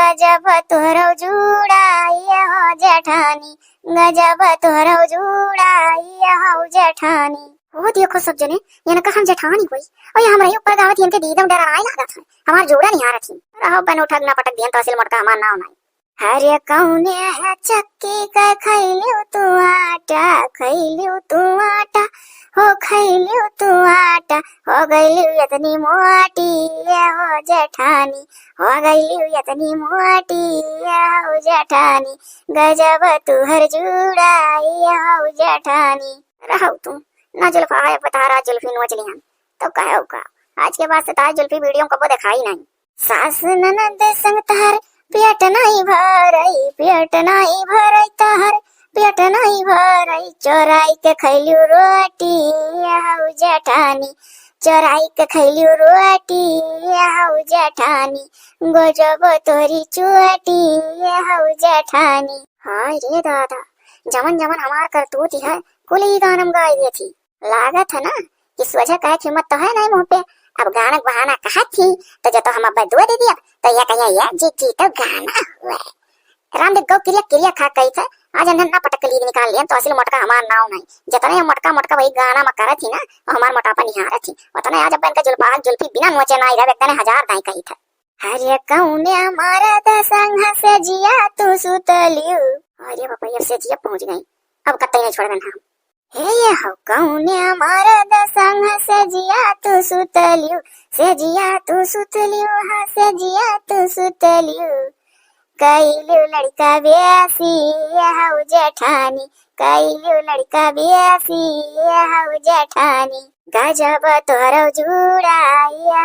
गजब तोहरो जुड़ा ये हो जेठानी, गजब तोहरो जुड़ा ये हो जेठानी। वो देखो सब जने यानी का हम जेठानी कोई और ये हमारे ऊपर गावत इनके दीदम डराए लागत है हमार जोड़ा नहीं हारत ही रहो बन उठक ना पटक दियन तहसील मोटका हमार नाव नहीं। हरे कौने है चक्की का खैलियो तू आटा, खैलियो तू आटा हो खैलियो तू आटा, हो गइलियो इतनी मोटी ये हो जेठानी, हो गइलियो इतनी मोटी ये हो जेठानी, गजब तुहर जुड़ा ये हो जेठानी। रहो तू ना जुल्फा है बतारा जुल्फी नोच लिहन तो कहो का आज के बाद से तार जुल्फी वीडियो कबो दिखाई नहीं। सास ननद संग तार पेट नहीं भरई, पेट नहीं भरई तार पेट नहीं भरई, चोराई के खैलियो रोटी हाउ जेठानी, चोराई के खैलियो रोटी हाउ जेठानी, गजब तोरी चोटी हाउ जेठानी। हाय रे दादा जमन जमन हमार करतूत है कुल ही गानम गाय दी थी। लागत है ना इस वजह का हिम्मत तो है नहीं मुंह पे। अब गाना बहाना कहा थी तो जो तो हम अब दुआ दे दिया तो यह कहिए यार जी जी तो गाना हुआ रामदेव गौ क्रिया क्रिया खा कही था आज अंधन ना पटक लीद निकाल लिया तो असल मोटका हमार नाव नहीं जितने मोटका मोटका वही गाना में करा थी ना वो हमार मोटापा निहारा थी उतने आज अपन का जुल्फा जुल्फी बिना नोचे ना इधर एकदम 1000 दाई कही था। हरे कौने हमारा दसंग से जिया तू सुतलियो अरे बाबा ये से जिया पहुंच गई अब कतई नहीं छोड़ देना हम। हे ये हो कौने हमारा दसंग से जिया तू सुतलियो, से जिया तू सुतलियो हाँ से जिया तू सुतलियो, कइलियो लड़का बेसी हाउ जेठानी, कइलियो लड़का बेसी हाउ जेठानी, गजब तोहरो जुड़ा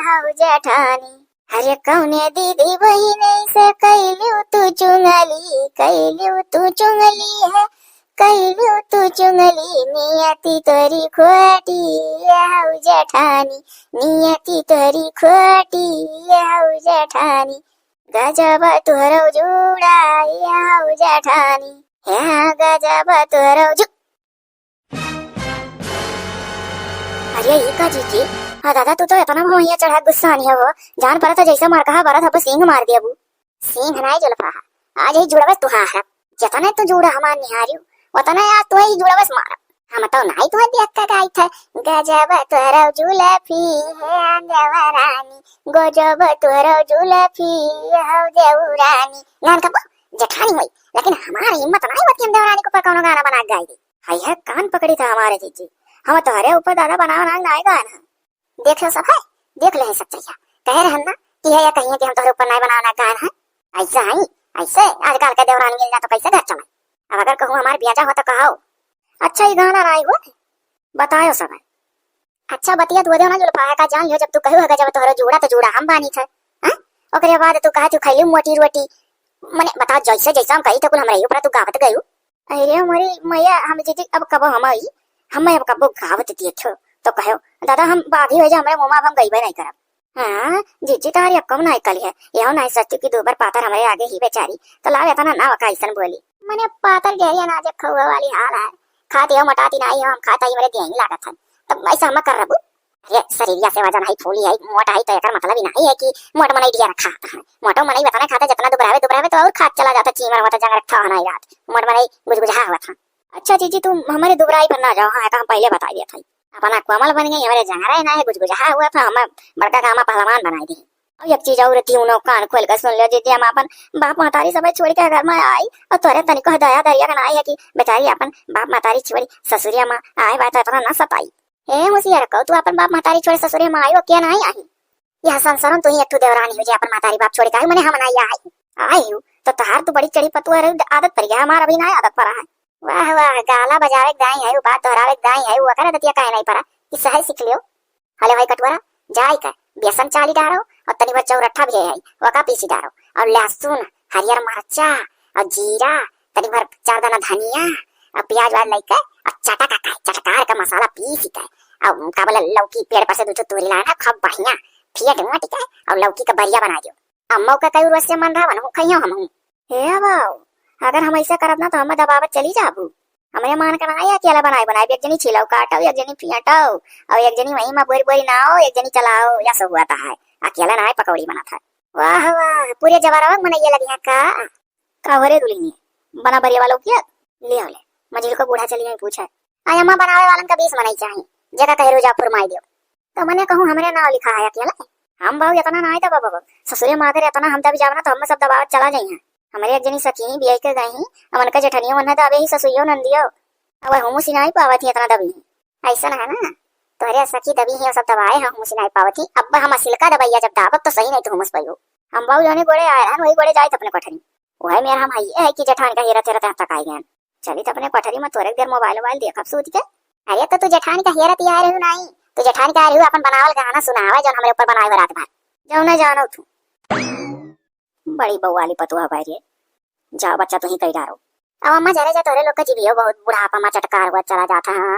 हाउ जेठानी। अरे कौने दीदी बहिनी से कइलियो तू चुंगली, कइलियो तू चुंगली है, कइलियो तू चुंगली, नियति तोरी खोटी हाउ जेठानी, नियति तोरी खोटी हाउ जेठानी, गजब तोहरो जुड़ा हाउ जेठानी, हाँ गजब तोहरो जु। अरे ये का जीजी हाँ दादा तू तो इतना भैया चढ़ा गुस्सा नहीं है वो जान पड़ा था जैसा मार कहा बारा था सिंह मार दिया वो सिंह नहीं जुल्फा आज ही जुड़ा बस तू हार जितना तू जुड़ा हमार निहारियो उतना यार तू ही जुड़ा बस मारा हम तो नहीं तू देख का गाई था गजब तोहरो जुल्फी है देवरानी, गजब तोहरो जुल्फी है देवरानी। नान का जेठानी हुई लेकिन हमारी हिम्मत नहीं होती हम देवरानी को पर कौन गाना बना गाई दी। हाय है कान पकड़ी था हमारे जीजी हम तुम्हारे ऊपर दादा बनाना नहीं गाना देख लो सब है देख ले सच्चाई कह रहे हम ना कि है या कहिए कि हम तुम्हारे ऊपर नहीं बनाना गाना है ऐसा है ऐसे आजकल के देवरानी मिल जा तो कैसे घर चले। अब अगर कहूँ हमारे ब्याजा हो तो कहो अच्छा ये गाना नहीं हुआ बताओ सब अच्छा बतिया तू दे ना जुल्फा का जान लियो जब तू कहू जब तोहरा जुड़ा तो जुड़ा हम बानी था हां ओकरे बाद तू कहा तू खैली मोटी रोटी मने बता जैसे जैसा हम कही तो कुल हमरे ऊपर तू गावत गयो। अरे हमारी मैया हम जीजी अब कब हम अब कब गावत देखो तो कहो दादा हम बागी हो जा हमरे मुंह में हम गईबे नहीं करब। हां जीजी तारी अब कम नहीं कली है यहो नहीं सच्ची की दोबर पातर हमरे आगे ही बेचारी तो लाव इतना ना कैसन बोली मने पातर गहरिया ना जे खवा वाली हाल है खाती हो मटाती नहीं हम खाता ही मेरे देही लागत है तब ऐसा हम कर रबू। अरे शरीरिया से वजन है फूली है मोटा है तो एकर मतलब ही नहीं है कि मोट मनई दिया रखा है मोटो मनई बताना खाता जितना दुबरावे तो और खात चला जाता चीमर होता जंग रखा नहीं रात मोट मनई गुजगुजा हुआ था। अच्छा जीजी तुम हमारे दुबराई पर ना जाओ हाँ हम पहले बता दिया था अपना कोमल बन गई हमारे जंगरा ना है गुजगुजा हुआ था हम बड़का काम पहलवान बनाई दी। अब एक चीज और थी उनो कान खोल कर सुन लियो जीजी हम अपन बाप मातारी सब छोड़ के घर में आई और तोरे तनिको दया दरिया का नहीं है कि बेचारी अपन बाप मातारी छोड़ी ससुरिया माँ आए बात इतना न सताई हे होशियार कहो तू अपन बाप मातारी छोड़ ससुरिया माँ आई वो क्या नहीं आई यह संसारम तू ही एक देवरानी हो जे अपन मातारी बाप छोड़ के आई मैंने हम नहीं आई हूँ तो तहार तो बड़ी चढ़ी पतुआ आदत पड़ गया हमारा भी नहीं आदत पड़ा है। वाह वाह गाला बजावे दाई है बात दोहरावे दाई है वो करे दतिया काहे नहीं पड़ा कि सही सीख लियो। हले भाई कटवरा जाई का बेसन चाली डालो और तनी भर चौरठा भी है वका पीसी डालो और लहसुन हरियर मिर्चा और जीरा तनी भर 4 दाना धनिया और प्याज वाला लेके और चटकार का मसाला पीस के और काबल लौकी पेड़ पर से दो तोरी लाना खूब बढ़िया फियट मोटी के और लौकी का बरिया बना दियो अम्मा का कई रोज से मन रहा बनो खइयो हम हे बाऊ अगर हम ऐसा करब ना तो हम दबावत चली जाबू हमरे मान का ना अकेला बनाए एक जनी छिलाओ काटो एक जनी फियाटाओ और एक जनी वहीं में बोरी बोरी नाओ एक जनी चलाओ या सब हुआ था है अकेला ना पकौड़ी बना था। वाह वाह, पूरे जवारावा मनैया लगी है का हो रे दुल्हनी बना बरिया वालों क्या ले आओ ले। मजिल को बूढ़ा चली में पूछा आई अम्मा बनावे वालन का 20 मनई चाहिए जगह कहे रोजा फरमाई दियो। तो मैंने कहूं हमरे नाव लिखा है अकेला हम बाबू इतना ना आए बाबा ससुरे माधर इतना हम तब जावना तो हम सब दबाव चला जाई हैं। हमारे एक जनी सखी बियाह के गई अमन का जठनियो मन दबे ही ससुइयो नंदियो अब हम सिनाई पावत इतना दबी ऐसा है ना तोरे सखी दबी है सब दबाए हम सिनाई पावत अब हम सिलका दबाइया जब दावत तो सही नहीं तो हम पाइयो हम बाबू जाने गोड़े आए हैं वही गोड़े जाए अपने कोठरी वह मेरा हम है कि जेठान का हेरा तेरा तक आई गए चली तो अपने कोठरी में थोड़े देर मोबाइल मोबाइल देख अब सूत के अरे तो तू जेठान का हेरा तिया रहू नहीं तो जेठान का रहू अपन बनावल गाना सुनावा जो हमरे ऊपर बनाए रात भर जाओ ना जानो तू बड़ी बहू वाली पतुआ बारी जाओ बच्चा तू ही कही डारो अब अम्मा जरे जा तोरे लोग का जीवियो बहुत बुढ़ापा में चटकार हुआ चला जाता है।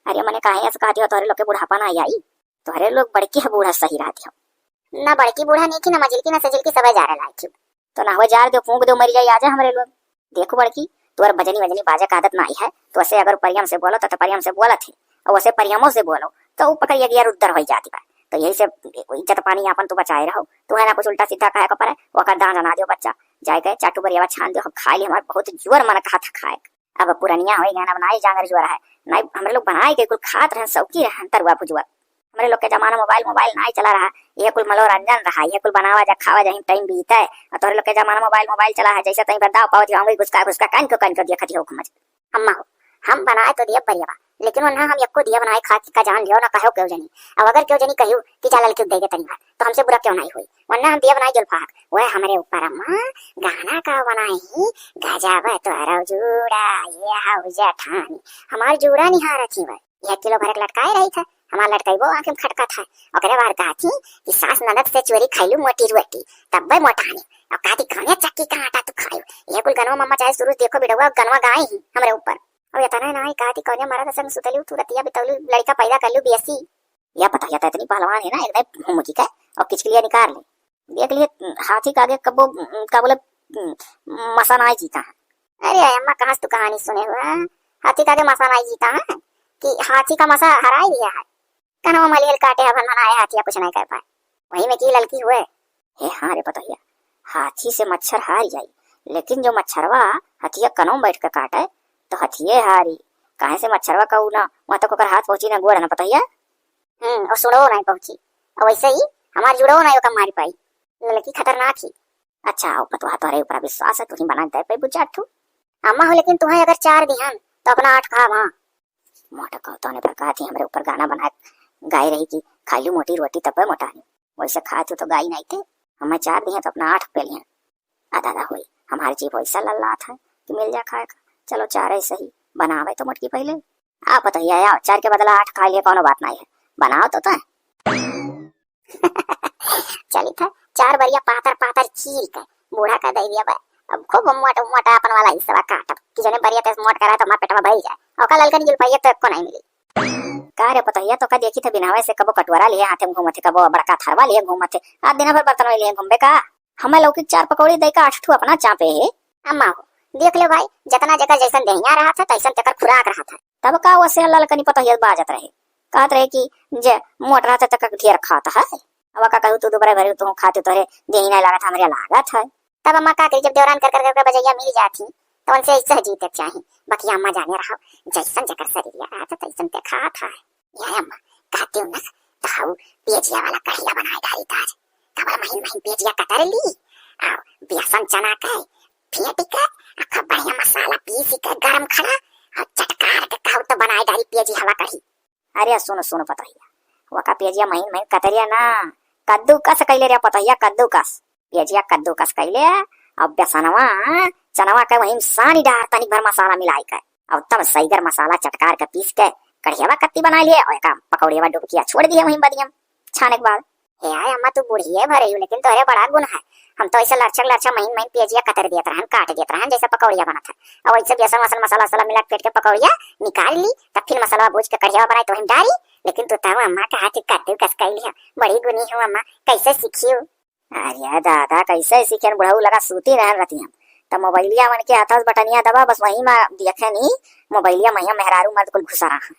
अरे मैंने कहा ऐसा कहती हो तोरे लोग के बुढ़ापा ना आई तोरे लोग बड़की है बूढ़ा सही रहती हो ना बड़की बूढ़ा नहीं की ना मजिल की ना सजिल की सब जा रहे लायक तो ना हो जार दो फूंक दो मरी जाए आ जा हमारे लोग देखो बड़की तोर भजनी वजनी बाजे का आदत ना आई है तो ऐसे अगर परियम से बोलो तो परियम से बोला थे और वैसे परियमों से बोलो तो वो पकड़िए गया उधर हो जाती है तो यही से इज्जत पानी अपन तो बचाए रहो तो है ना कुछ उल्टा सीधा खाए को पड़े वो कर दान जना दियो बच्चा जाए गए चाटू बरिया छान दियो खा ली हमारे बहुत जोर मन कहा था खाए अब पुरानिया हो गया ना बनाई जांगर जोर है नहीं हमारे लोग बनाए के कुल खात रहे सौकी रहे तरुआ भुजुआ हमारे लोग के जमाना मोबाइल मोबाइल नहीं चला रहा ये कुल मनोरंजन रहा ये कुल बनावा जा खावा जा टाइम बीता है और तोरे लोग के जमाना मोबाइल मोबाइल चला है जैसे तई बदाव पावत होंगे घुसका कान को दिया खती हो समझ अम्मा हो हम बनाए तो दिया बरिया लेकिन वरना हम एको दिया बनाए खा का जान लियो ना कहो क्यों जनी अब अगर क्यों जनी कहियो कि चल क्यों दे तनी बार तो हमसे बुरा क्यों नहीं हुई वरना हम दिया बनाए जुल्फाक वह हमारे ऊपर अम्मा गाना का बनाई गजब तोरा जूड़ा ये हाउ जेठानी हमार जूड़ा निहार थी वह 1 किलो भरक लटकाए रही था हमार लटकाइबो आंख में खटका था ओकरे बार कहती कि सास ननद से चोरी खैलू मोटी रोटी तब भाई मोटानी और कहती खाने चक्की का आटा तू खायो ये कुल गनवा मम्मा चाहे शुरू देखो बिडवा गनवा गाय ही हमरे ऊपर अब इतना ना कहती कौन मारा संग सुतलू तू रतिया बितलू लड़का पैदा कर लू बीएससी या पता या इतनी पहलवान है ना एकदम मुझी का और किचलिया निकाल ले देख लिए हाथी का आगे कब का बोले मसानाई जीता है। अरे अम्मा कहां तू कहानी सुने हुआ हाथी का आगे मसानाई जीता है कि हाथी का मसा हराई दिया है कनवा मलियल काटे हवन मनाए हाथी कुछ नहीं कर पाए वही में की लड़की हुए हे हाँ रे पता हाथी से मच्छर हार जाई लेकिन जो मच्छरवा हथिया कनों बैठ कर काटे तो हथिये हारी कहे से मच्छरवा कहू ना वहां तक ओकर हाथ पहुंची ना गोड़ ना पता और सुड़ो नहीं पहुंची और वैसे ही हमार जुड़ो नहीं ओकर मारी पाई लड़की खतरनाक ही अच्छा आओ पतवा तोरे ऊपर विश्वास है तुही बना दे पे बुझा ठू अम्मा हो लेकिन तुम्हें अगर 4 दिहन तो अपना 8 खा वहां मोटा कहता ने पर कहती हमरे ऊपर गाना बनाए गाय रही कि खालू मोटी रोटी तब मोटा नहीं वैसे खाती तो गाय नहीं थे हमें 4 दिए तो अपना 8 पे लिया आधा हुई हमारी जीव वैसा लल्ला था कि मिल जा खाए चलो 4 ही सही बनावे तो मोटकी पहले आप बताइए यार 4 के बदला 8 खा लिए कोनो बात नहीं है बनाओ तो चली था 4 बरिया पातर पातर चीर के बूढ़ा का दे दिया अब खूब मोटा मोटा अपन वाला हिस्सा काटब कि जने बरिया ते मोट करा तो हमारे पेट में भरी जाए और कल ललकन जुल पाइए तो को नहीं मिली का रे पतैया तो का देखी थे बिनावे से कबो कटोरा लिए हाथे में घूमते कबो बड़का थारवा लिए घूमते आज दिन भर बर्तन में लिए घूमबे का हमें लौकी 4 पकौड़ी दे का 8 ठू अपना चापे है अम्मा हो देख ले भाई जितना जगह जैसन दहिया रहा था तैसन तकर खुराक रहा था तब का वैसे ललकनी पतैया बाजत रहे कहत रहे कि जे मोट रहा था तक ढेर खाता है अब का कहू तू दोबारा भरे तू खाते तोरे देही नहीं लागत हमरे लागत है तब अम्मा का जब दौरान कर बजैया मिल जाती तो उनसे ऐसा जीते चाहिए बाकी अम्मा जाने रहो जैसन जकर शरीर रहा था तैसन ते खा था या अम्मा कहती हूँ ना तो पेजिया वाला कढ़िया बनाए डाली ताज खबर महीन महीन पेजिया कतर ली और बेसन चना के फेंट के खूब बढ़िया मसाला पीस के गरम खड़ा और चटकार के खाओ तो बनाए डाली पेजी हवा कढ़ी अरे सुनो पतैया वका पेजिया महीन महीन कतरिया ना कद्दू कस कैले रे पतैया कद्दू कस पेजिया कद्दू कस कैले अब बेसनवा चनवा के वहीं सानी डार तनिक भर मसाला मिलाई के अब तब सईगर मसाला चटकार के पीस के कढ़ियावा कत्ती बना लिए और एक पकौड़ियावा डुबकिया छोड़ दिए वहीं बदियम छाने के बाद हे आय अम्मा तू बूढ़ी है भरे लेकिन तोरे बड़ा गुण है हम तो ऐसे लड़छक महीन महीन पेजिया कतर दिया रहन काट दिया रहन जैसे पकौड़िया बना था और वैसे बेसन वसन मसाला वसाला मिला फेट के पकौड़िया निकाल ली तब फिर मसाला भूज के कढ़ियावा बनाई तो हम डाली लेकिन तू तो अम्मा का हाथ कद्दू कस कैली बड़ी गुनी हूँ अम्मा कैसे सीखी हूँ अरे दादा कैसे सीखे बुढ़ऊ लगा सूती रहन रहती हम तो मोबाइलिया मन के हाथ बटनिया दबा बस वही में देखे नहीं मोबाइलिया महिया मेहरारू मर्द कुल घुसा रहा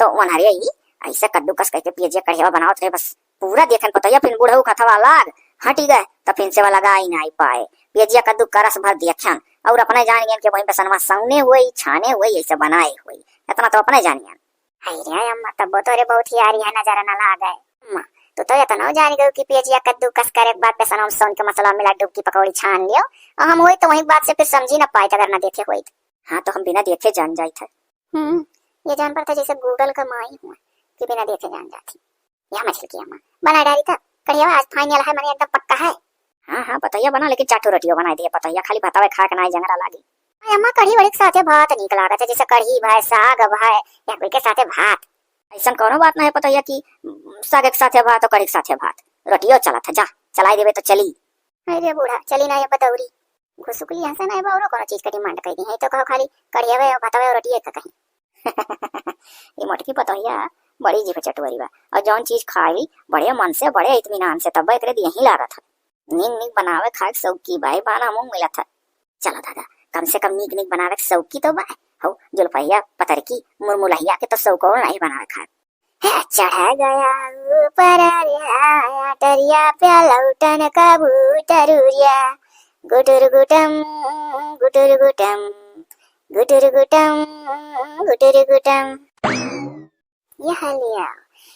तो वनहरे ही ऐसे कद्दू कस करके पेजिया कढ़िया बनाओ थे बस पूरा देखन पतैया फिर बुढ़ऊ खथवा लाग हटी गए तो फिर से वाला ही नहीं पाए। पेजिया कद्दू का रस भर दिया छन और अपने जान गए के वहीं पे सनवा सौने हुई छाने हुई ऐसे बनाए हुई, इतना तो अपने जान गए। अरे अम्मा तब तो रे बहुत ही यारी है नजर न ला गए अम्मा। तो इतना जान गए कि पेजिया कद्दू कस कर एक बात पे सनम सोन के मसाला मिला डुबकी पकौड़ी छान लियो और हम हुई तो वही बात से फिर समझी न पाए अगर न देखे हुई। हाँ तो हम बिना देखे जान जाए थे। ये जान पड़ता जैसे गूगल का माई हुआ कि बिना देखे जान जाती। यह मछली की अम्मा बना डाली था कढ़िया आज फाइनल है मैंने एकदम पक्का है। हाँ हाँ बताइए बना, लेकिन चाटू रोटियों बना दिए बताइए, खाली बतावे खा के नहीं जंगरा लागी। अम्मा कढ़ी बड़ी के साथे भात निक लागत है, जैसे कढ़ी भाई साग भाई या कोई के साथे भात। ऐसा कोनो बात नहीं पता कि साग के साथे भात और कढ़ी के साथे भात, रोटियो चला था, जा चलाई देवे तो चली। अरे बूढ़ा चली ना ये बतौरी घुसुकली यहाँ से नहीं बाउरो कोनो चीज का डिमांड कर दी है तो कहो खाली कढ़िया वे भातवे और रोटिए का कहीं। ये मोटकी पतोहिया बड़ी जीभ चटवरी बा और जौन चीज खाई बड़े मन से बड़े इत्मीनान से तब एकरे यही लागत है। नीक नीक बनावे खाए सौकी भाई बाना मुंह मिला था। चलो दादा कम से कम नीक नीक बनावे सौकी तो बा हो, जुल्फैया पतरकी मुरमुलहिया के तो सौको नहीं बनावे खाए। चढ़ा गया ऊपर टरिया पे लौटन कबूतरुरिया गुटुर गुटम गुटुर गुटम गुटुर गुटम गुटुर गुटम। यह लिया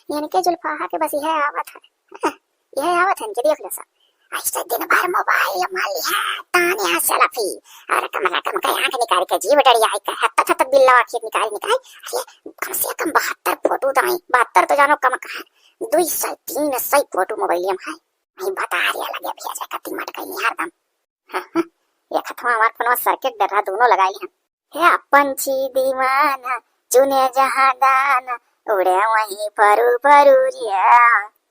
यानी के जुल्फाहा के बस यह आवत है, यह आवत है कि देख लो सब ऐसे दिन भर मोबाइल माली है ताने सेल्फी और कमरा कम का आंख निकाल के जीव डरी आई का हत्ता हत्ता बिल्ला आंख निकाल निकाल। अरे कम से कम 72 फोटो दाई 72 तो जानो कम का 200 300 फोटो मोबाइल में है। नहीं बता रही लगे भेजा कति मट गई यार दम। ये खतवा हमार फोन सर्किट डरा दोनों लगाई हैं। हे पंछी दीवाना चुने जहां दाना उड़े वहीं परू परूरिया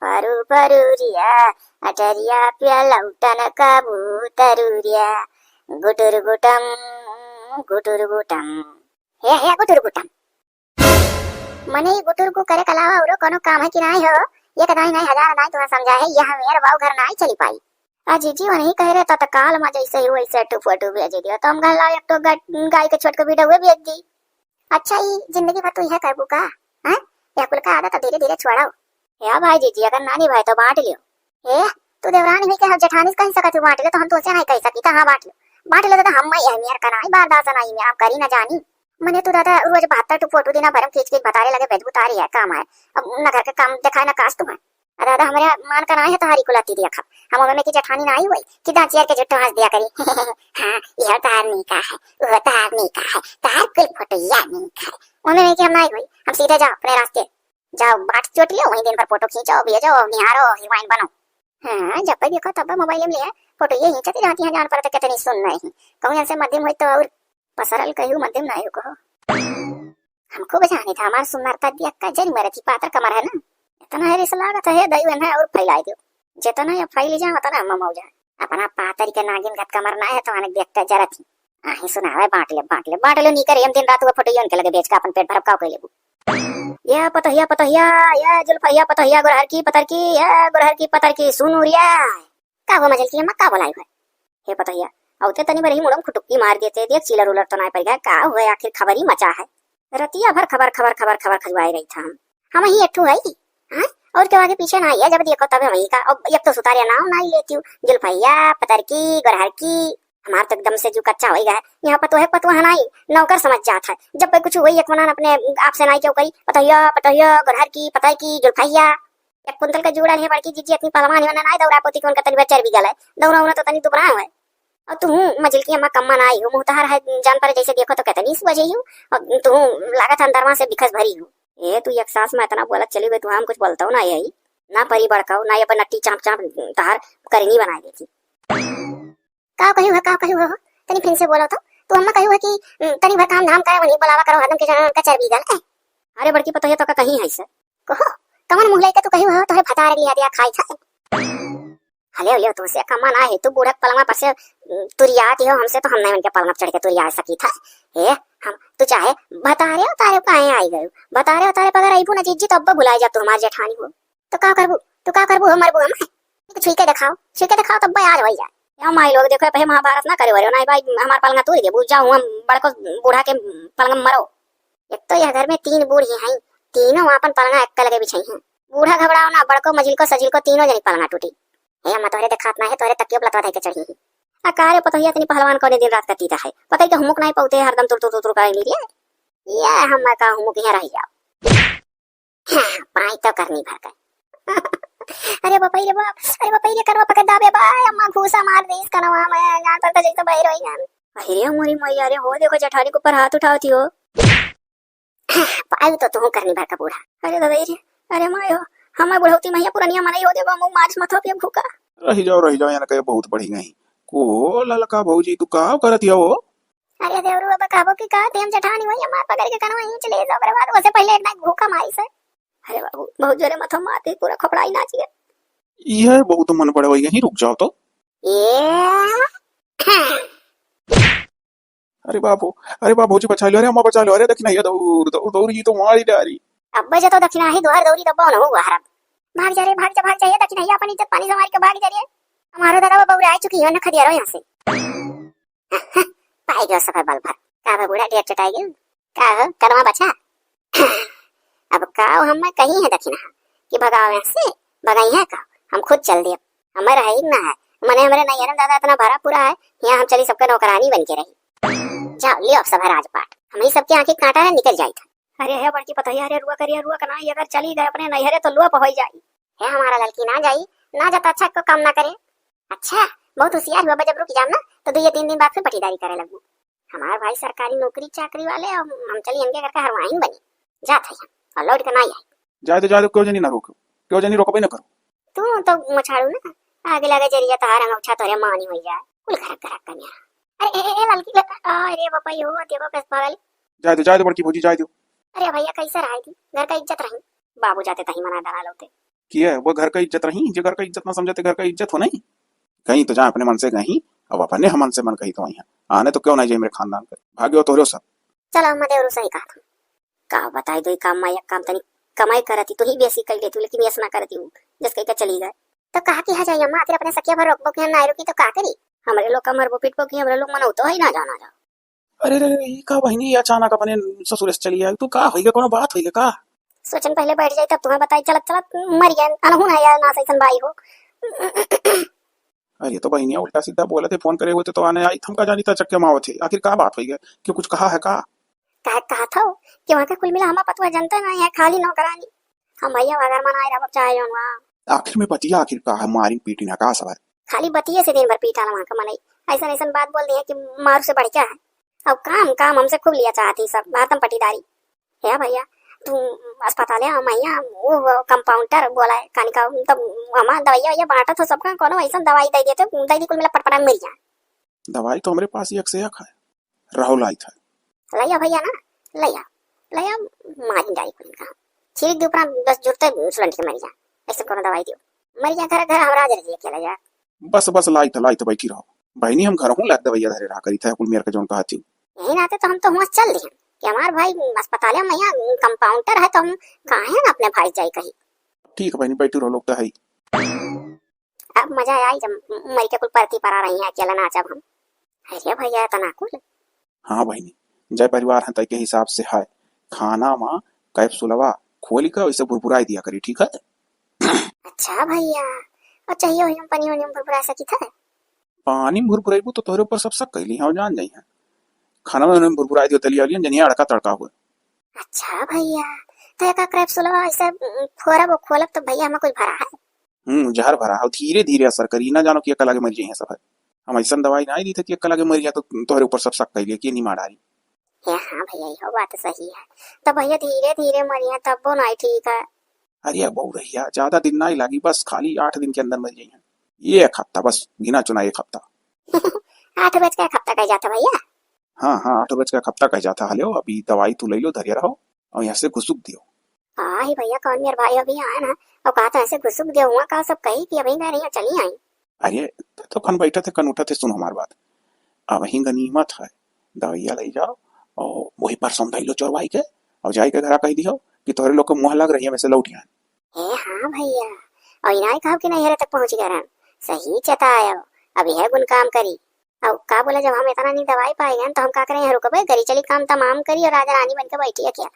परू परूरिया अटरिया पे लौटन कबूतरुरिया गुटुर गुटम गुटुर गुटम। हे गुटुर गुटम मने गुटुर को करे कलावा और कोनो काम है कि नहीं हो। ये कदाई नहीं हजार नहीं तुम्हें समझा है यह मेरे बाऊ घर नहीं चली पाई। अजी जी वही कह रहे तो काल में जैसे ही वैसे टू फोटो भेज दिया तो हम घर एक तो गाय के छोट के वीडियो भेज दी। अच्छा ही जिंदगी भर तू यह करबू का हां या कुल का आदत धीरे धीरे छोड़ाओ। या भाई जी अगर नानी भाई तो बांट लियो। ए तू देवरानी भी कह जेठानी कह सकत तू बांट ले तो हम तो से नहीं कह सकी हां बांट ले तो हम मैं मेर का नहीं बारदास नहीं मेरा करी ना जानी। मने तू दादा रोज 72 फोटो देना भरम खींच के बतारे लगे भेज बुतारी है काम है अब न घर के काम दिखाए ना काश तुम्हें। दादा हमारे मान का नहीं है तारी को लाती दिया खा हम में की जेठानी नहीं हुई कि दांचियर के जुट्टो हंस दिया करी। हां यह तार नहीं का है वो तार नहीं का है तार कुल फोटो या नहीं का है उन्हें कि हम नहीं हुई हम सीधे जाओ अपने रास्ते जाओ बाट चोट लियो वहीं दिन भर फोटो खींचो भेजो निहारो हीरोइन बनो। हां जब भी देखो तब मोबाइल में लिया फोटो ये खींचती रहती है जान पर तो कितनी सुन नहीं कहूं से मध्यम हुई तो और पसरल कहूं मध्यम नहीं कहो। हमको बजाने था हमारा सुंदरता दिया का जरी मेरे की पात्र कमर है ना इतना है रिस लागत है दैवन है और फैलाई दो जितना ये फैल जा उतना हम मौजा अपना पातर के नागिन गत कमर ना है तो अनेक देखता जरा थी आही सुनावे बांट ले नहीं करे हम दिन रात वो फोटो योन के लगे बेच का अपन पेट भरप का कोई लेबू। या पतहिया या जुल्फैया पतहिया गुरहर की पतर की या गुरहर की पतर की सुनूरिया का वो मजल की मक्का बोलाई है। हे पतहिया औते तनी बरही मुड़म खुटुक्की मार देते देख चिलर उलर तो नहीं पड़ गया का हुआ आखिर खबर ही मचा है। रतिया भर खबर खजवाई रही था हम ही एठू है हां और क्या आगे पीछे ना है जब देखो तब वही का अब एक तो सुतारिया नाम नहीं लेती हूं जुल्फैया पतर की गुरहर की हमार तो एकदम से जो कच्चा हो गया यहाँ पर तो है पतवा नहीं नौकर समझ जाता है जब कुछ वही एक मनान अपने आप से नहीं क्यों करी पतहिया गुरहर की पतर की जुल्फैया एक कुंतल का जुड़ा है बड़की जीजी इतनी पलवान है ना दौड़ा पोती कौन का तनी बच्चा भी गला दौड़ा उना तो तनी दुबरा है और तू मजिल की अम्मा कम्मा ना आई हो मुहतार है जान पर जैसे देखो तो कहता नहीं बजे हूं और तू लागत अंदरवा से बिखस भरी हूं। ए तू एक सांस में इतना बोला चली गई तू हम कुछ बोलता हूं ना यही ना परी बड़काओ ना ये पर नट्टी चाप चाप तार करनी बना देती का कहू हो तनी फिर से बोलो तो अम्मा कहू है कि तनी भर काम धाम करे वही बुलावा करो हदम के जन का चर्बी गल है। अरे बड़की पतो है तो का कहीं है से कहो कमन मुंह लेके तू कहू हो तो है भतार लिया दिया खाई था हले तुमसे कमा ना है तू बूढ़ा पलंगा पर से तुरियाती हो हमसे तो हम नहीं उनके पलंग चढ़ के तुरिया सकी था। ए हम तू चाहे बता रहे हो तारे पाए आई गए बता रहे हो तारे पगर आई ना जीजी तब बुलाए जा तू हमारे जेठानी हो तो का करबू हम मरबू हम छुई के दिखाओ तब आज वही जाए या माई लोग देखो भाई महाभारत ना करे वरे ना भाई हमार पलंगा तोड़ दे बुझ जाऊं हम बड़को बूढ़ा के पलंग मरो। एक तो यह घर में 3 बूढ़ी हैं तीनों अपन पलंगा एक लगे बिछाई हैं बूढ़ा घबराओ ना बड़को मजिल को सजिल को तीनों जनी पलंगा टूटी हे अम्मा तोहरे देखात ना है तोहरे तकियो लतवा दे के चढ़ी ही आ का रे पतोहिया तनी पहलवान करे दिन रात कतीता है पता ही के हुमुक नहीं पौते हरदम तुर तुर तुर करे ली ये हम का हुमुक यहाँ रह जाओ पाई तो करनी भर कर अरे बापा रे बाप अरे बापा रे करवा पकड़ दाबे बाय अम्मा घूसा मार दे इसका नवा मैं जान पर तो जैसे बाहर होई जान अरे मोरी मैया रे हो देखो जठानी के ऊपर हाथ उठाती हो पाई तो तू करनी भर का बूढ़ा अरे दवाई रे अरे मायो हम बुढ़ौती मैया पुरानिया मनाई हो देगो मुंह मार्च मथो पे भूखा रही जाओ यहाँ कहे बहुत बढ़ी गई को ललका भौजी तू का करत हो अरे देवरू अब कहबो कि का तेम जठानी होई अम्मा पकड़ के कनवा ही चले जाओ ओकरे बाद ओसे पहले एक ना भूखा मारी से अरे बाबू बहुत जोरे मथो मारती पूरा खपड़ाई नाच गया यह बहुत मन पड़े वही यहीं रुक जाओ तो ये अरे बाप भौजी बचा लो अरे अम्मा बचा लो अरे देखी नहीं दौड़ दौड़ दौड़ जी तो मारी डारी अब बजे तो दक्षिणा ही द्वार दौरी दब्बा न हुआ हरब भाग जा रे भाग जा ये दक्षिणा ही अपनी इज्जत पानी से मार के भाग जा रे हमारा दादा बाबू आ चुकी है न खदिया रो यहाँ से पाई गयो सफा बल भर का बा बूढ़ा ढेर चटाई गयो का हो करवा बचा अब का हम कहीं है दक्षिणा कि भगाओ यहाँ से भगाई है का हम खुद चल दिए हमारा है ना है मने हमारे नहीं है दादा इतना भरा पूरा है यहाँ हम चली सबका नौकरानी बन के रही जाओ लियो अब सब राजपाट हमें सबके आंखें काटा है निकल जाई था अरे है बड़की पतोहिया रे रुआ करिए रुआ कना अगर चली गए अपने नैहरे तो लुआ पहुंच जाई है हमारा लड़की ना जाई ना जाता अच्छा को काम ना करे अच्छा बहुत होशियार हुआ जब रुक जाम ना तो 2 या 3 दिन बाद फिर पटीदारी करे लगू हमारा भाई सरकारी नौकरी चाकरी वाले हम चली इनके करके हरवाइन बनी जात है और लौट के ना आई जाए तो क्यों जनी ना रोको क्यों जनी रोको ना करो तू तो मछाड़ू ना आगे लगे जरिया तार अंगूठा तोरे मानी हो जाए कुल खरक खरक कर मेरा अरे ए लड़की अरे बापा यो देखो किस पागल जाए तो बड़की भौजी जाए दो अरे भैया कैसे रही थी घर का इज्जत रही बाबू जाते तही मना डाला लोते की है वो घर का इज्जत रही जो घर का इज्जत ना समझते घर का इज्जत हो नहीं कहीं तो जाए अपने मन से कहीं अब अपने हम मन से मन कहीं तो वहीं आने तो क्यों नहीं जाए मेरे खानदान का भाग्यो तो सब चलो हम देवरू सही कहा था का बताई दो काम माया काम तनी कमाई करती तू ही बेसी कर लेती लेकिन यस ना करती हूँ जिस कहीं चली गए तो कहा कि जाइए अम्मा तेरे अपने सखिया भर रोकबो कि ना रुकी तो का करी हमारे लोग का मरबो पिटबो कि हमारे लोग मनाओ तो है ना जाना जा अरे रे ये का बहनी अचानक अपने ससुर से चली आई तू का होइगे कोनो बात होइगे का सोचन पहले बैठ जाए तब तुम्हें बताई चलत चलत मर गया अनहुन है यार ना सैसन भाई हो अरे तो बहनिया उल्टा सीधा बोले थे फोन करे हुए थे तो आने आई थमका जानी था चक्के माओ थे आखिर का बात होइगे क्यों कुछ कहा है का कहा था कि वहां का कुल मिला हम पतवा जनता ना है खाली नौकरानी हम भैया अगर मनाए रब चाहे जोन वहां आखिर में बतिया आखिर का है मारी पीटी ना का सवाल खाली बतिये से दिन भर पीटा वहां का मनाई ऐसा ऐसा बात बोल दी है कि मार से बढ़ क्या है अब काम हमसे खूब लिया चाहती सब आतम पटीदारी है भैया तू अस्पताल है मैया वो कंपाउंडर बोला है कानी का तब हमारा दवाइया वैया बांटा तो सबका कोनो ऐसा दवाई दे देते दे दी कुल मिला पटपटा मर जा दवाई तो हमारे पास एक से एक है राहुल आई था लैया भैया ना लैया मारी डाई कुल का छिड़क दे ऊपर 10 जुरते सुलंट के मर जा ऐसे कोनो दवाई दियो मर जा घर हमरा जल्दी अकेला जा बस लाई तो बैठी रहो बहनी हम घर हूँ लग दवाइया धरे रहा करी था कुल मेरे के जोन कहा थी यही नाते तो हम तो वहां चल दिए कि हमार भाई अस्पताल में मैया कंपाउंडर है तो हम कहाँ है ना अपने भाई जाई कहीं ठीक है बहनी बैठी रहो लोग तो है अब मजा आई जब मर के कुल परती पर आ रही है अकेला नाचब हम अरे भैया तना कुल हाँ बहनी जय परिवार है तय के हिसाब से है खाना माँ कैप्सूलवा खोली का वैसे भुरभुराई दिया करी ठीक है अच्छा भैया और चाहिए हम पानी वानी भुरभुरा सकी था पानी भुरभुराइबू तो तोहरे ऊपर सब शक कैली हां जान जाई है खाना में भुरभुराई दियो दलिया लियन जनिया अड़का तड़का हुए अच्छा भैया तो का कैप्सूलवा ऐसे खोलब तो भैया हमें कुछ भरा है जहर भरा है धीरे धीरे असर करी ना जानो कि एक लगे मर जाई है सब हम ऐसा दवाई नहीं दी थी कि एक लगे मर जा तो तोहरे ऊपर सब शक कैली कि नहीं मारी हाँ भैया ये बात सही है तो भैया धीरे धीरे मरिया तब वो नहीं ठीक है अरे बहु रहिया ज्यादा दिन नहीं लगी बस खाली 8 दिन के अंदर मर जाई है ये एक हफ्ता बस गिना चुना एक हफ्ता 8 बज का एक हफ्ता कह जाता भैया हाँ 8 बज का एक हफ्ता कह जाता हलो अभी दवाई तू ले लो धरिया रहो और यहाँ से घुसुक दियो हाँ भैया कौन मेरे भाई अभी आया ना और कहा था ऐसे घुसुक दिया हुआ कहा सब कही कि अभी मैं नहीं चली आई अरे तो कन बैठे थे कन उठा थे सुनो हमारी बात अब वही गनीमत है दवाइया ले जाओ और वही पर समझाई लो चोरवाई के और जाई के घर कह दियो कि तोहरे लोग को मुँह लग रही है वैसे लौट ए हाँ भैया और इनाई कहा कि नहीं तक पहुंच गया सही चताया अभी है गुन काम करी अब का बोला जब हम इतना नहीं दवाई पाएंगे तो हम का करें रुको भाई गरी चली काम तमाम करी और राजा रानी बनकर बैठी है क्या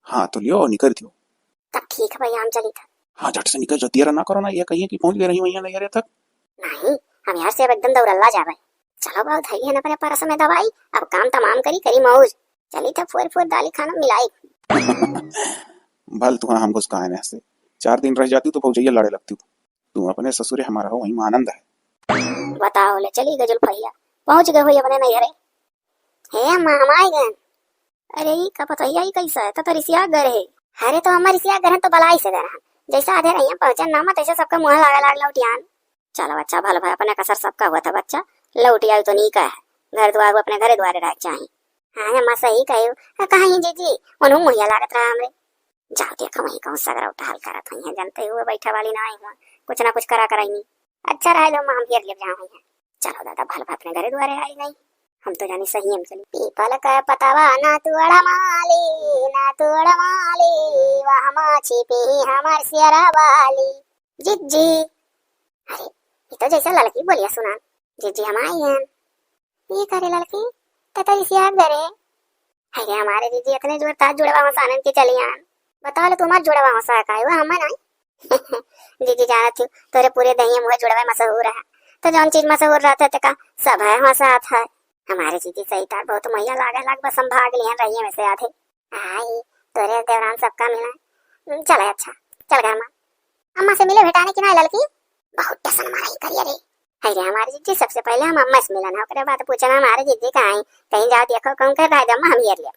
हाँ तो लियो निकल दियो तब ठीक है भैया हम चली था हाँ झट से निकल जो देर ना करो ना ये कहिए कि पहुंच गए रही वहीं नहीं तक नहीं, हम यहाँ से अब एकदम दौड़ल्ला जावे। चलो बाबू धैली है ना अपने परस में दवाई, अब काम तमाम करी करी मौज। चली तब फुर फुर दाली खाना मिलाई। भल तू हम घुस कहा है से 4 दिन रह जाती तो भौजैया लड़े लगती। तू अपने ससुरे हमारा हो वही में आनंद है। बताओ ले चली गजल भैया पहुंच गए हुई अपने नैहरे। हे अम्मा हम आए गए। अरे ई का पतैया ही कैसा है तो रिसिया घर है। अरे तो हमारी रिसिया घर तो बलाई से घर जैसा आधे रही पहुंचन नामा तैसे सबका मुंह लगा लाग लौटियान। चलो अच्छा भल भाई अपने कसर सबका हुआ था बच्चा लौटिया तो नहीं का है घर द्वार अपने घरे द्वारे रह चाहे। हाँ अम्मा सही कहो कहीं जी उन्हों मुहैया लागत रहा हमरे। जाओ देखो वही कहूँ सगरा उठा हल करत हुई है जानते हुए बैठा वाली ना आई हुआ कुछ ना कुछ करा कराई नहीं। अच्छा रह लो माँ हम फिर ले जाओ है। चलो दादा भल भाई अपने घरे द्वारे आई नहीं हम तो जानी सही हम चली। पीपल का पतावा ना तुअड़ा माली वह माछी पी हमार सियरा वाली जिज्जी। अरे ये तो जैसा लड़की बोलिया सुना जिज्जी हम आई हैं। ये करे लड़की ततरी सिया करे। अरे हमारे जिज्जी इतने जोर ताज जुड़वा मसानन के चलियान। बताओ ले तुम्हार जुड़वा मसा का है वो हम नहीं। जिज्जी जाना थी तोरे पूरे दही मुँह जुड़वा मशहूर है तो जौन चीज मशहूर रहता है का सब है हमारे है। हमारे जीजी सही तार बहुत मैया लागे लाग बस हम भाग लिया रही है वैसे आधे। आई तोरे दौरान सबका मिला चले अच्छा चल घर माँ अम्मा से मिले भेटाने की ना लड़की बहुत टसन मारा ही करिए रे। अरे हमारे जीजी सबसे पहले हम अम्मा से मिलन ओकरे बाद पूछना हमारे जीजी कहाँ कहीं जाओ देखो कौन कर रहा है अम्मा हम ये लिया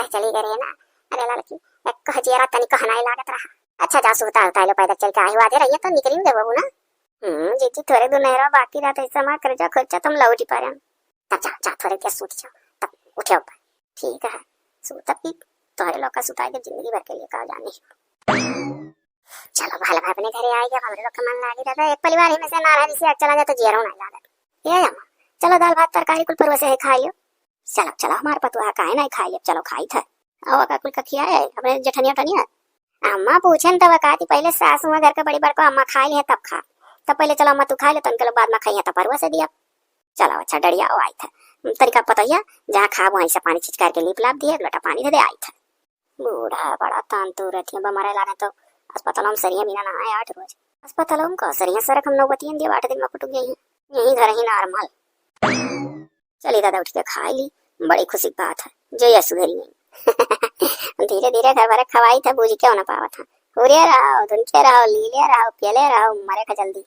चली गई ना। अरे लड़की एक हजियारा तनी कहना ही लागत रहा। अच्छा जा सुता होता है पैदल चल के आई आधे रही तो निकली दे बाबू ना। जीजी थोड़े दूर नहीं रहो बाकी रहते ऐसा कर जा खर्चा तुम लौट ही पा रहे तब जा थोड़े देर सूत जाओ तब उठे ऊपर ठीक है सूत भी तुम्हारे लोग का सुताई जब जिंदगी भर के लिए कहा जाने। चलो भाई भाई अपने घरे आए गए हमारे लोग का मन लागे रहता एक परिवार में से नाराज से चला जाए तो जियरो नहीं लागत ये अम्मा। चलो दाल भात तरकारी कुल पर वैसे खा लियो। चलो चलो हमारे पतुआ काहे नहीं खाई लियो चलो खाई था और का कुल का खिया है अपने जठनिया टनिया। अम्मा पूछन तब कहती पहले सास हुआ घर के बड़ी बड़को अम्मा खा ली है तब खा तब पहले चलो अम्मा तू खा ले तो बाद में खाइए तो परवा से दिया। चलो अच्छा डरिया वो आई था तरीका पता ही जहाँ खा वहीं से पानी छिचकार के लिप लाप दिया लोटा पानी दे दे आई था। बूढ़ा बड़ा तान तो रहती है बमारे लाने तो अस्पतालों में सरिया बिना नहाए 8 रोज अस्पतालों में सरिया सरक हम नौबतियन दिया 8 दिन में पटुक गई है यही घर ही नॉर्मल। चली दादा उठ के खा ली बड़ी खुशी बात है जो ये सुधरी नहीं। धीरे धीरे घर भरे खवाई था बूझी क्यों ना पावा था हुरिया रहो धुनके रहो लीले रहो पियले रहो मरे का जल्दी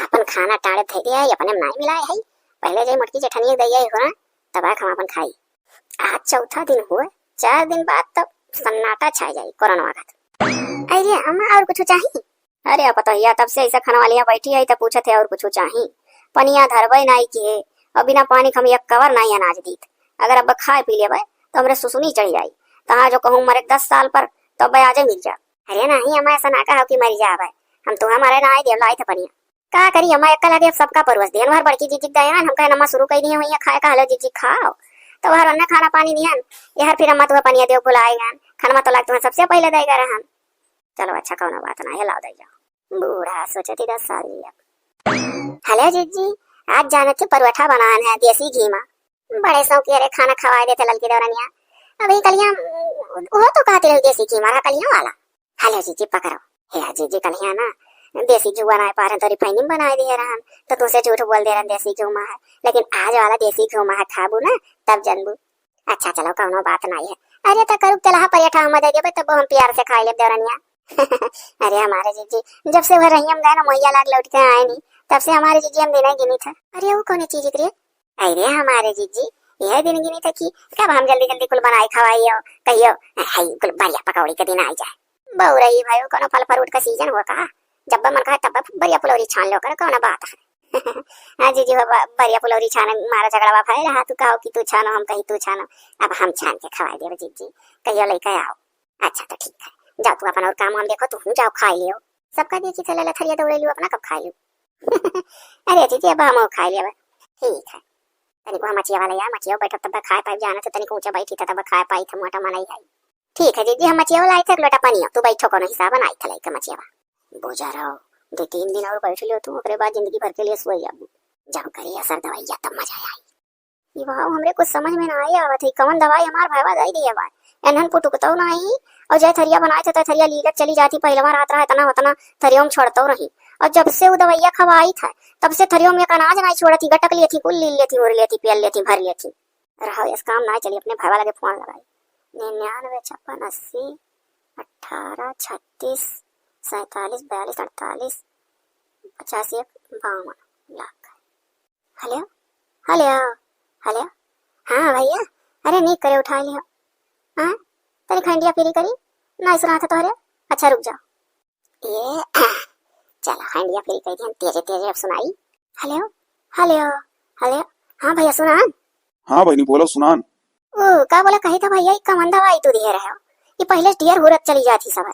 अपन खाना टाड़े थे दिया अपने नहीं मिलाए है पहले जो मोटकी चटनी दैया हो ना तब हम अपन खाई। आज चौथा दिन हुआ 4 दिन बाद तब सन्नाटा छा जाये कोरोना का। अरे अम्मा और कुछ चाहिए। अरे पता ही तब से ऐसा खाना वालियाँ बैठी है तो पूछे थे और कुछ चाहिए पनिया धरबे नहीं किए और बिना पानी हम एक कवर नहीं अनाज दीत अगर अब खाए पी ले तो हमरे सुसुनी चढ़ जाये तहाँ जो कहूँ मरे 10 साल पर तब आज मिल जा। अरे नहीं हमारे ऐसा ना कहा कि मरी जा हम तो हमारे ना दे लाई थे पनिया का करी हमारे एक लगे सबका परवस दियन हर बड़की जीजी दयान हम कहे नमा शुरू कर दिए हुई खाए का हलो जीजी खाओ तो हर अन्ना खाना पानी दियन यार फिर अम्मा तुम्हें पनिया देव बुलाएगा खाना तो लाग तुम्हें सबसे पहले देगा रहन। चलो अच्छा कौन बात ना लाओ दे जाओ बूढ़ा सोचती 10 साल लिया। हेलो जीजी आज जाने थे परवठा बनाना है देसी घी में बड़े शौकी अरे खाना खवाए देते ललकी दौरानिया अभी कलिया वो तो कहते रहो देसी घी मारा कलिया वाला। हेलो जीजी पकड़ो हे जीजी कलिया ना देसी घी बनाए पा रहे तो रिफाइनिंग बनाए दिए रहन तो तुमसे झूठ बोल दे रहे देसी घी में है लेकिन आज वाला देसी घी में है खाबू ना तब जनबू। अच्छा चलो कौनो बात नहीं है। अरे तो करूँ चला परेठा हम दे देबे तब हम प्यार से खा ले दौरानिया। अरे हमारे जीजी जब से वह रही हम गए ना मोहिया लाग लौट के आए नहीं तब से हमारे जीजी हम दिन गिनी था। अरे वो कौन चीज करे। अरे हमारे जीजी यह दिन गिनी था कि कब हम जल्दी जल्दी कुल बनाई खवाइयो कहियो हाई कुल बढ़िया पकौड़ी के दिन आ जाए बहु रही भाई कोनो फल फ्रूट का सीजन हुआ का जब मन कहा तब बढ़िया फुलौरी छान लो कर कौन बात है। हाँ जीजी बढ़िया फुलौरी छान मारा झगड़ा भाई रहा तू कहो कि तू छानो हम कही तू छानो अब हम छान के खवा देव जीजी कहियो लेके आओ। अच्छा तो ठीक है जाओ तू अपना और काम हम देखो तू जाओ खा लियो सबका देखी चले लथरिया दौड़े लियो अपना कब खा लियो। अरे जीजी अब हम खा लिया ठीक है तनिको हम मचिया वाला यार मचिया बैठा तब खाए पाई जाना तो तनिको ऊंचा बैठी तब खाए पाई था मोटा मनाई आई। ठीक है जीजी हम मचिया वाला आई थे लोटा पानी तू बैठो कोनो हिसाब बनाई था लाइक मचिया बोझा रहो 2-3 दिन और बैठ लियो तू ओकरे बाद जिंदगी भर के लिए सोई जाबू जाओ करिए असर दवाई तब मजा आई। ये भाव हमरे कुछ समझ में ना आई आवत है कौन दवाई हमार भाईवा दई दिए बा एनहन पुटुकतो नहीं और जय थरिया बनाए थे तो थरिया लीलत चली जाती पहलवा रात रहा इतना उतना थरियों में छोड़तो रही और जब से वो दवाइया खवाई था तब से थरियों में अनाज नहीं छोड़ती, गटक लिए थी, कुल ली लेती, उड़ लेती, पियल लेती, भर लेती। रहो इस काम ना चली, अपने भाई लगे फोन लगाई। 99 56 80 18 36 47 42 48 85 52 लाख। हेलो हेलो हेलो, हाँ भैया, अरे नहीं करे उठा लिया। हाँ तेरी खंडिया फिरी करी नहीं सुना था तोहरे। अच्छा रुक जाओ, ये चलो खंडिया फिरी करी थी, तेजे तेजे अब सुनाई। हेलो हेलो हेलो, हाँ भैया सुना। हाँ बहनी बोलो सुनान। ओ का बोला कही था भैया, का मन दवाई तू दिए रहे हो, ये पहले ढेर हुरत चली जाती सब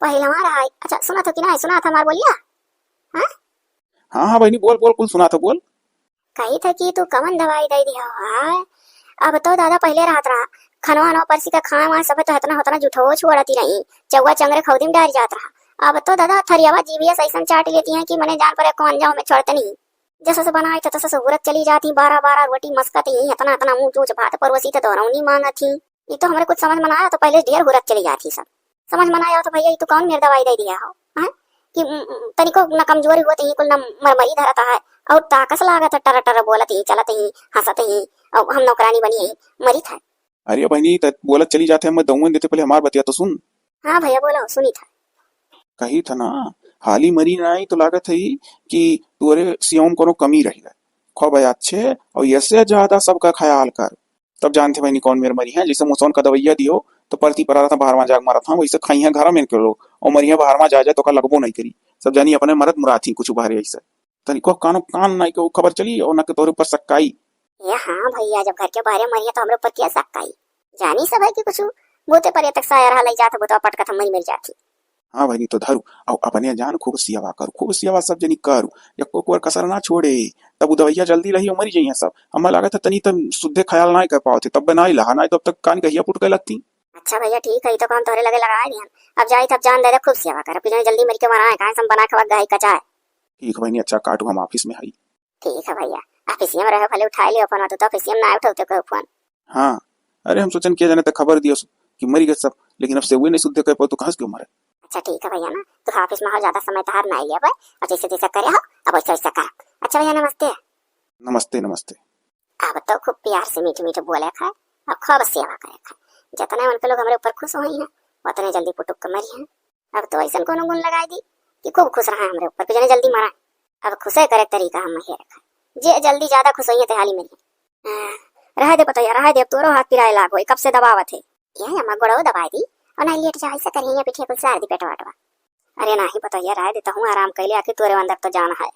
पहले हमारा। अच्छा सुना था कि नहीं सुना था मार बोलिया। हाँ हाँ हाँ बहनी बोल बोल, कुल सुना था बोल। कही था कि तू कमन दवाई दे दिया है। अब तो दादा पहले रात रहा खनवा नौ परसी का खाना वाना सब तो हतना होतना जुठो छोड़ती नहीं, चौवा चंगरे खौदी में डाल जात रहा। अब तो दादा थरियावा जीविया ऐसा चाट लेती हैं कि मैंने जान पर कौन जाओ मैं छोड़ते नहीं। जैसा से बनाई था तैसा से हुरत चली जाती, 12 रोटी मस्कत ही हतना हतना मुंह चूच भात परवसी तो दोहरौनी मांगा थी। ये तो हमारे कुछ समझ में आया तो पहले ढेर हुरत चली जाती सब। समझ में आया तो भैया ये तो कौन मेरे दवाई दे दिया हो हाँ? कि तनिको न कमजोरी होती ही कुल न मरमरी धरता है और ताकस लागत है, टर टर बोलत ही चलत ही हंसत ही और हम नौकरानी बनी ही मरी था। अरे बहनी बोलत चली जाते हैं, मैं दऊन देते पहले हमार बतिया तो सुन। हाँ भैया बोलो सुनी था। कही था ना हाली मरी नहीं तो लागत है कि तोरे सियोम कोनो कमी रही है, खूब अच्छे और इससे ज्यादा सबका ख्याल कर। तब जानते बहनी कौन मेरे मरी है, जैसे मुसौन का दवैया दियो तो परती पर रहा था बाहर जाग मारा था, वैसे खाई है घर में के लोग और मरिया बाहर में जा जाए तो का लगबो नहीं करी। सब जानी अपने मरद मुराद थी कुछ बाहर ऐसे तनिको कानो कान नहीं को खबर चली और न के तोरे ऊपर सक्काई। ये हाँ भैया जब घर के बाहर मरिया तो हमारे ऊपर क्या सक्काई, जानी सब है कि कुछ बोते पर तक साया रहा लई जाता बोता पटका था मर जाती। हाँ बहनी तो धरू और अपने जान खूब सियावा करू, खूब सियावा सब जनी करू, या को कसर ना छोड़े। तब वो दवैया जल्दी रही और मरी जाइए सब। हमें लगा था तनी तब शुद्धे ख्याल ना कर पाते, तब ना लहा ना तब तक कान कहिया पुट के लगती। अच्छा भैया ठीक है तो काम तोरे लगे लगाए दिया, अब जाई तब जान दे दे खूब सेवा कर, फिर जल्दी मर के बनाए काहे सम बना खवा गई कचा है। ठीक बहनी अच्छा काटू, हम ऑफिस में आई। ठीक है भैया ऑफिस में रहे भले उठा लियो फोन, तो ऑफिस में ना उठाते को फोन। हाँ अरे हम सोचन किया जाने तक खबर दियो कि मरी गए सब, लेकिन अब से हुए नहीं शुद्ध कर पाओ तो कहाँ से क्यों मरे। अच्छा ठीक है भैया ना तो ऑफिस में हो ज्यादा समय तार ना लिया और जैसे जैसे करे हो अब वैसे वैसा कर। अच्छा भैया नमस्ते। नमस्ते नमस्ते। अब तो खूब प्यार से मीठे मीठे बोले खाए और खूब सेवा करे खाए, जितने उनके लोग हमारे ऊपर खुश हुई हैं उतने जल्दी पुटुक के मरी हैं। अब तो ऐसा कोनो गुण लगाई दी कि खूब खुश रहा हमारे ऊपर कि जल्दी मरा। अब खुश करे तरीका हम ही रखा जे जल्दी ज्यादा खुश हुई है ते हाली मरी। रह दे पता यार रह दे, तोरो हाथ पिराए लागो कब से दबावत है ये अम्मा गोड़ो दबाई दी और नहीं लेट जा ऐसा करिए पीछे कुछ सार दी पेट वाटवा। अरे नहीं पता यार रह देता हूँ आराम कैले आके तोरे अंदर तो जाना है।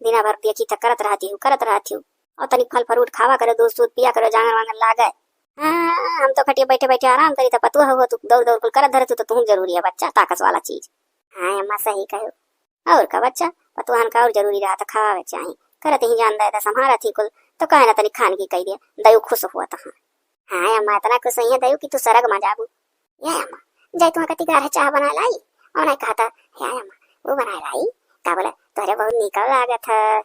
दिना भर देखी तो करत रहती हूँ और तनिक फल फ्रूट खावा करे, दूध दूध पिया करो, जांगर वांगर लागे। हाँ हम तो खटिया बैठे बैठे आराम करी तो पतुआ हो तू दौड़ दौड़ कुल करत धरे तू तो तुम जरूरी है बच्चा ताकत वाला चीज। हाँ अम्मा सही कहो और का बच्चा पतुआन का और जरूरी रहा था खावे चाहिए करत ही जान दे संभारा थी कुल तो कहे ना तनिक खान की कही दे दयु खुश हुआ था। हाँ अम्मा इतना खुश हुई है दयु की तू सरग में जाबू। ये अम्मा जाए तुम्हें कति गाढ़ा चाह बना लाई और नहीं कहा था है अम्मा वो बना लाई का बोले तोरे बहुत निकल लागत है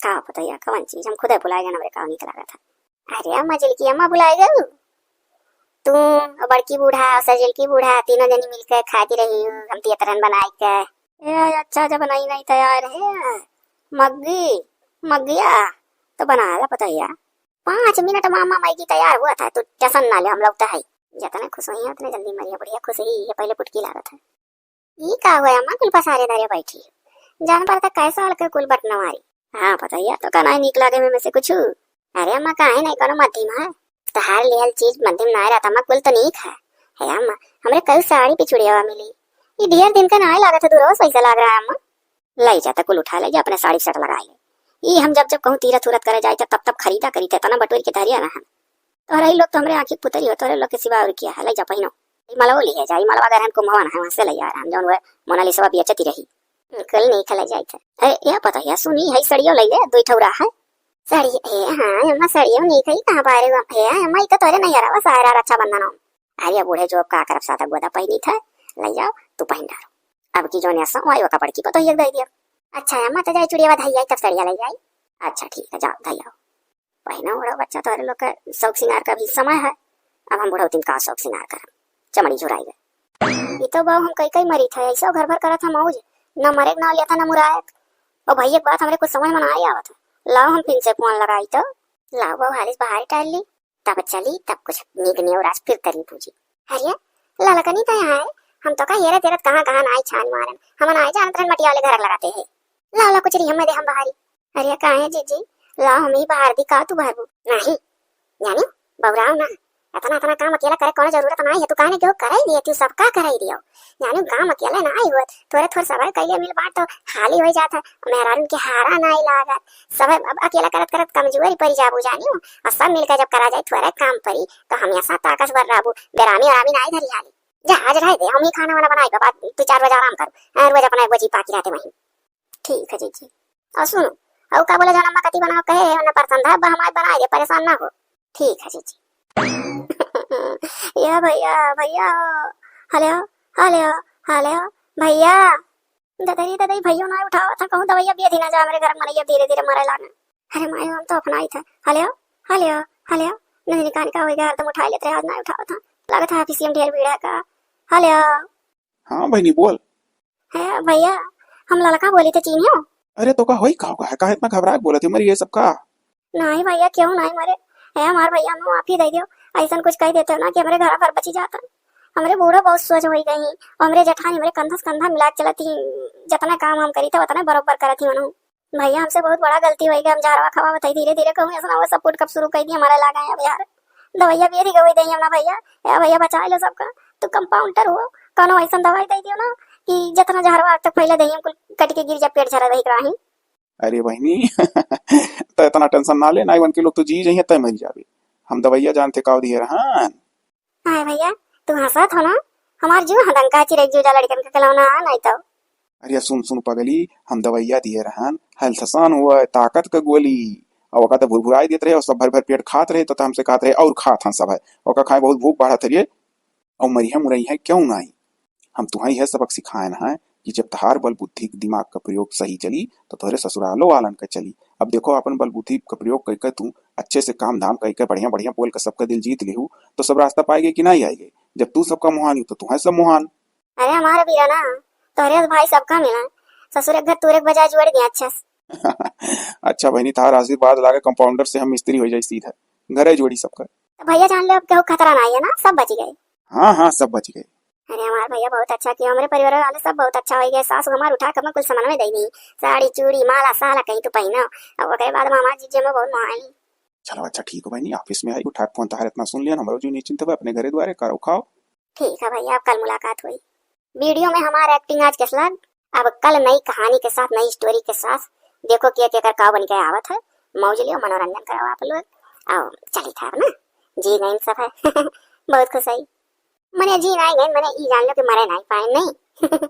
का पता यार कौन चीज हम खुद भुला गए ना का निकल लागत है। अरे अम्मा जिलकी अम्मा भुलाई गई तू बड़की बूढ़ा और सजल बूढ़ा तीनों जनी मिलकर खाती रही हम तो तरन बनाई के अच्छा जब बनाई नहीं तैयार है मग्गी मग्गिया तो बना ला पता यार 5 मिनट मामा माई की तैयार हुआ था तू टसन ना ले हम लोग तो है जितने खुश हुई है उतने जल्दी मरिया बढ़िया खुश ही है पहले पुटकी लागत है। ये का हुआ अम्मा कुल पसारे दारे बैठी जान पर तक कैसा हल्के कुल बटन मारी। हाँ पता यार तो कहना निक लागे में से कुछ। अरे अम्मा काहे नहीं कोनो मध्यम है तो हार लिहल चीज मध्यम ना रहता अम्मा कुल तो नहीं है अम्मा हमरे कल साड़ी पिछुड़िया मिली ये ढेर दिन का ना लगा था दूर पैसा लग रहा है अम्मा ले जाता कुल उठा ले जा अपने साड़ी शर्ट लगा ले ये हम जब जब कहूँ तीरथ उरत करे जाए तब तब खरीदा करी थे तना बटोर के धरिया ना तो रही लोग तो हमरे आँखी पुतरी हो तो लोग के सिवा और किया है ले जा पहिनो मलवा ले जाए मलवा अगर हमको भवन है वहां से ले जा रहा हम जौन वो मोनालिसा बेचती रही कल नहीं खला जाए थे। अरे या पता यार सुनी है सड़ियो ले ले दो ठौरा है साड़ी ए हाँ अम्मा सड़ियो नहीं कही कहां पारे है अम्मा तो तोरे नहीं रहा सारा रक्षा बंधन अरे बूढ़े जो का करब सादा गोदा पहनी था ले जाओ तू पहन डालो अब की जो नेसा वायो कपड़ की तो ये दे दिया। अच्छा अम्मा तो जाए चुड़िया धाई आई तब सड़िया ले जाई। अच्छा ठीक है जाओ धाई आओ पहना बड़ा बच्चा तोरे लोग का शौक सिंगार का भी समय है अब हम बुढ़ौती का शौक सिंगार कर चमड़ी झुराई गए ये तो बाबू हम कई कई मरी था ऐसा घर भर करा था मौज न मरे ना लिया था न मुरायक। और भाई एक बात हमरे कुछ समझ में ना आई आवत है। लाओ हम फिर से फोन लगाई तो लाओ वो हालिस बाहर टाल ली तब चली तब कुछ निकने और आज फिर करी पूछी अरे ललकनी तो यहाँ है हम तो का हेरे तेरत कहाँ कहाँ नाई छान मारन हम नाई जानत रहन मटिया वाले घर लगाते हैं लाओ ला कुछ रही हम दे हम बाहरी अरे कहाँ है जीजी लाओ हम ही बाहर दी का तू भरबू नहीं यानी बबराव ना इतना इतना काम अकेला करे कौन जरूरत नहीं है तू कहने क्यों कराई दिए तू सबका कराई दियो यानी काम अकेला ना आई हुआ थोड़े थोड़े सब कहिए मिल बांट तो खाली हो जाता मेहरारू के हारा नहीं लागत सब अब अकेला करत करत कमजोरी पड़ी जाबू जानी और सब मिलकर जब करा जाए थोड़े काम पड़ी तो हम ऐसा ताकतवर रहबू बेरामी आरामी नहीं धरी हाली जा आज रह दे हम ही खाना वाना बनाए के बाद तू 4 बजे आराम कर और रोज अपना एक बजी पाकी रहते वहीं ठीक है जी और सुनो और का बोले जाना कति बनाओ कहे हमने पसंद है हमारे बनाए दे परेशान ना हो ठीक है जी या भैया भैया हेलो हेलो हेलो भैया दादाई भैया ना उठावा था कहूँ दवाइया भी थी ना जा मेरे घर में धीरे धीरे मरे लाना अरे माए हम तो अपना ही था हेलो हेलो हेलो नहीं निकाल का होगा तुम उठा लेते आज ना उठावा था लगा था पीसीएम ढेर भीड़ है का हेलो हाँ बहनी बोल। है भैया हम लड़का बोली थे चीन हो अरे तो का होई का होगा है का इतना घबराहट बोला थी मरी ये सब का नहीं भैया क्यों नहीं मरे है हमारे भैया हम आप ही दे दियो ऐसा कुछ कह देते हो ना कि हमारे घर पर बची जाता हमरे बूढ़ो बहुत सोच हो गई हमरे जेठानी हमरे कंधा से कंधा मिला चलती जितना काम हम करी थे उतना बरोबर करती मनु भैया हमसे बहुत बड़ा गलती हो गई हम जारवा खवा बताई धीरे धीरे कहूँ ऐसा वो सब कब शुरू कर दी हमारा लगा है अब यार दवाइया भी गई दी हम ना भैया या भैया बचा लो सबका तो कंपाउंडर हो कौनो ऐसा दवाई दे दियो ना कि जितना जहरवा तक पहले दही हमको कट के गिर जा पेट झरा रही कराही अरे बहनी तो इतना टेंशन ना ले ना बन के लोग तो जी जाइए तय मरी जावे हम दवाइया जानते काव दिए रहन हाय भैया तू हंसत हो ना हमार जीव हदंका चिरक जीव जा लड़कन के खिलौना नहीं तो अरे सुन सुन पगली हम दवाइया दिए रहन हेल्थसान हुआ ताकत का गोली और ओका तो भुरभुराई देते रहे और सब भर भर पेट खात रहे तो हमसे खात रहे और खात हन सब है ओका खाए बहुत भूख बढ़त रही और मरिया मुरई है क्यों नहीं हम तुम्हें यह सबक सिखाए ना है कि जब तहार बल बुद्धि दिमाग का प्रयोग सही चली तो तोहरे ससुरालो वालन का चली। अब देखो अपन बल बुद्धि का प्रयोग करके तू अच्छे से काम धाम करके बढ़िया बढ़िया बोल कर सबका दिल जीत लिहू तो सब रास्ता पाएगे कि नहीं आएगे। जब तू सबका मुहान तो तुम्हें सब मुहान। अरे हमारा बीरा ना तोहरे भाई सबका मिला ससुर घर तूरे बजाय जोड़ दिया अच्छा अच्छा बहनी तार आशीर्वाद लागे कंपाउंडर से हम मिस्त्री हो जाए सीधा घरे जोड़ी सबका तो भैया जान ले अब क्या खतरा नहीं है ना सब बच गए। हाँ हाँ सब बच गए। अरे हमारे भैया बहुत अच्छा किया हमारे परिवार वाले सब बहुत अच्छा हो गए सास हमारे उठा कर कुछ सामान में दी साड़ी चूड़ी माला साला कहीं तो पहना और उसके बाद मामा जी में बहुत माई। चलो अच्छा ठीक है बहनी ऑफिस में आई उठा फोन तार इतना सुन लिया हमारा जो निश्चिंत है अपने घरे द्वारे करो खाओ। ठीक है भैया अब कल मुलाकात हुई वीडियो में हमारा एक्टिंग आज कैसा लग अब कल नई कहानी के साथ नई स्टोरी के साथ देखो क्या का बन के आवत है मौज लियो मनोरंजन करो आप लोग आओ चली था ना जी नहीं सब है बहुत खुश है मने जी नहीं गए मने ई जान लो कि मरे नहीं पाए नहीं